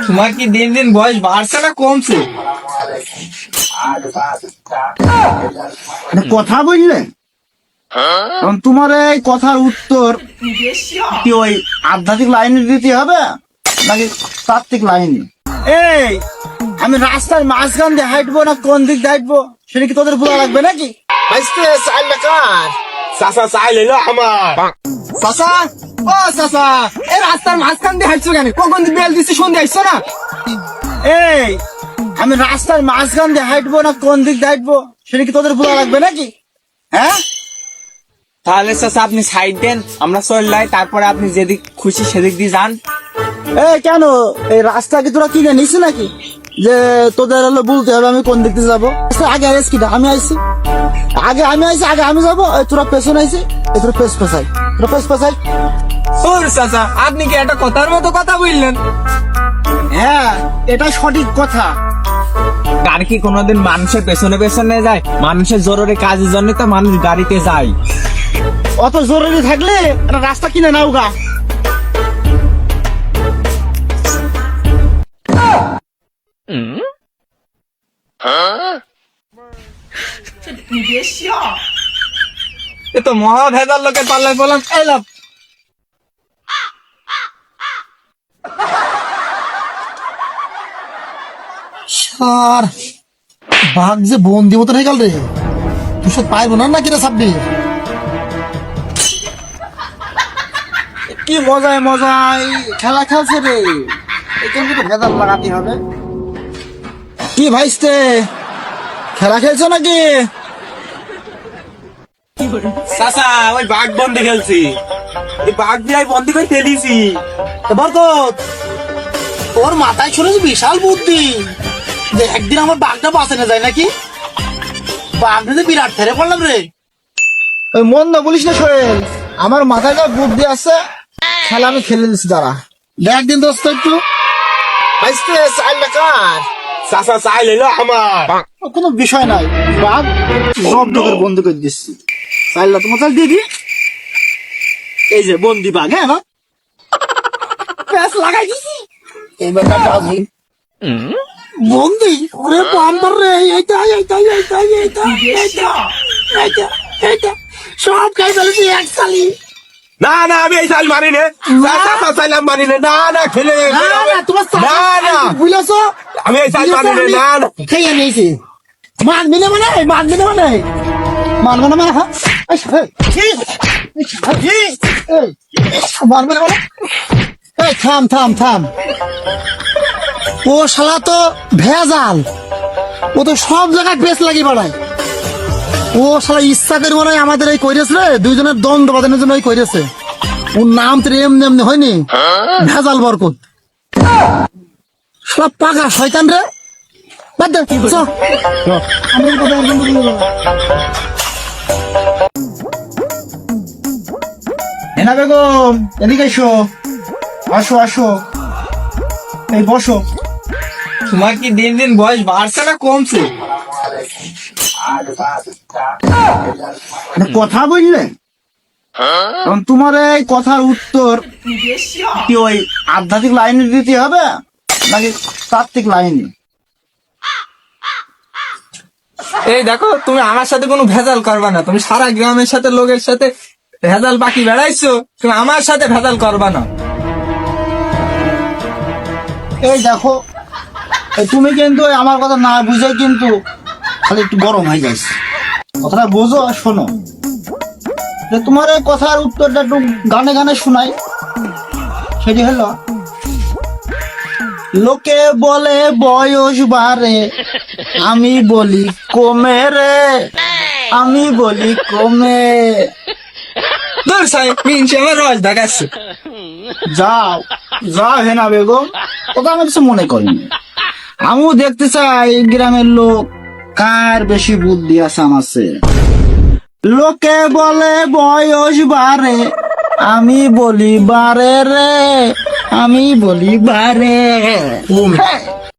তোমার কি দিন দিন বয়স বাড়ছে না কমছে? কথা বললে এখন তোমার এই কথার উত্তর কি ওই আধ্যাত্মিক লাইনে দিতে হবে নাকি তাত্ত্বিক লাইনে? এই আমি রাস্তার মাঝখান দিয়ে হাঁটবো না কোন দিক দিয়ে হাঁটবো সেটা কি তোদের বোঝা লাগবে নাকি? চাচা চাইলে না আমার চাচা, ও চাচা, এই রাস্তার মাঝখান দিয়ে হাঁটছো কেন? কখন বেল দিচ্ছি শুনতে আসছো না? এই আমি রাস্তার মাঝখান দিয়ে হাঁটবো না কোন দিক দিয়ে হাঁটবো সেটা কি তোদের বোঝা লাগবে নাকি? হ্যাঁ, তাহলে চাচা আপনি সাইড দেন, আমরা চললাই, তারপরে আপনি যেদিক খুশি সেদিক দিয়ে যান। এই কেন এই রাস্তা কি তোরা কিনে নিস নাকি যে তোদের হলো বলতে হবে আমি কোন দিক দিয়ে যাবো? আগে আইস কিনা আমি আইছি, আগে আমি যাবো, তোরা পেছনে আইসি, তোরা পেছ পেছাই। ওর চাচা আপনি কি একটা কথার মতো কথা বললেন? হ্যাঁ, এটা সঠিক কথা। আর কি কোনোদিন মানুষের পেছনে পেছনে যায়? মানুষের জরুরি কাজের জন্য তো মানুষ গাড়িতে যায়। অত জরুরি থাকলে একটা রাস্তা কিনে নাও গা। এ তো মহা ভেজাল লোকের পাল্লায় বললাম এলাম। সার বাঘ যে বন্দি মতন হয়ে গেল রে, তুই সব পাইবো না নাকি রে সাব্বির? কি মজায় খেলা খেলছে রে, এখানে তো ভেজাল লাগাতে হবে। কি ভাইস্তে খেলা খেলছো নাকি? চাচা ওই বাঘ বন্দি খেলছি, এই বাঘ দিয়ে বন্দি করে ফেলিছি। এবার তো তোর মাথায় শুনেছি বিশাল বুদ্ধি যে একদিন আমার বাঘটা বাঁচানো যায় নাকি? বাঘটা যে বিরাট ফেরে পড়লাম রে। ওই মন না বলিস না সোহেল, আমার মাথায় যা বুদ্ধি আছে খেলা আমি খেলে দিচ্ছি। দাঁড়া দেখ দিন দোস্ত একটু চাচা চাইলে না আমার কোনো বিষয় নাই, বাঘ জব্দ করে বন্ধ করে দিচ্ছি। চাইলা তোমার চাল দিয়ে দি, এই যে বন্দি বাঘ। হ্যাঁ না প্যাস লাগাই দিছি, এইবার বন্দি ওরে বাম্পার রে। এইটা সব খাই ফেলেছি এক চালি। না না আমি এই চাল মানি না, চাচা চাইলাম মানি না। না না খেলে তোমার না না বুঝলেছো আমি এই চাল মানি না। না না খেয়ে নিয়েছি, মানবি না মানে মানবি না মানে মানবো না মানে। হ্যাঁ মানবে না মানে। এই থাম, ও শালা তো ভেজাল, ও তো সব জায়গায় পেস লাগিয়ে বেড়ায়। ও শালা ইচ্ছা করে মনে হয় আমাদের এই কইরেছে রে, দুইজনের দ্বন্দ্ব বাঁধানোর জন্য ওই কইরেছে। ওর নাম তো এমনি হয়নি, ভেজাল বরকত। শালা পাকা শয়তান রে, বাদ দে চ। হেনা বেগম এদিকে এসো, আসো এই বসো। তোমার কি দিন দিন বয়স বাড়ছে না কমছে? কথা বললে এখন তোমার এই কথার উত্তর কি ওই আধ্যাত্মিক লাইনে দিতে হবে নাকি তাত্ত্বিক লাইনে? এই দেখো তুমি আমার সাথে কোনো ভেজাল করবা না, তুমি সারা গ্রামের সাথে লোকের সাথে ভেজাল বাকি বেড়াইছো, তুমি আমার সাথে ভেজাল করবা না। এই দেখো তুমি কিন্তু আমার কথা না বুঝে কিন্তু খালি একটু গরম হয়ে যাচ্ছে। কথাটা বোঝো আর শোনো, যে তোমার এই কথার উত্তরটা একটু গানে শোনাই। সেটি হলো, লোকে বলে বয়স বাড়ে, আমি বলি কমে রে, আমি বলি কমে। দূর সাহেব মিনছে আমার রস দেখাচ্ছে। যাও হেনা বেগম, ওটা আমি কিছু মনে করিনি। আমিও দেখতে চাই গ্রামের লোক কার বেশি বুদ্ধি আছে আমার চেয়ে। লোকে বলে বয়স বাড়ে, আমি বলি বাড়ে রে, আমি বলি বাড়ে।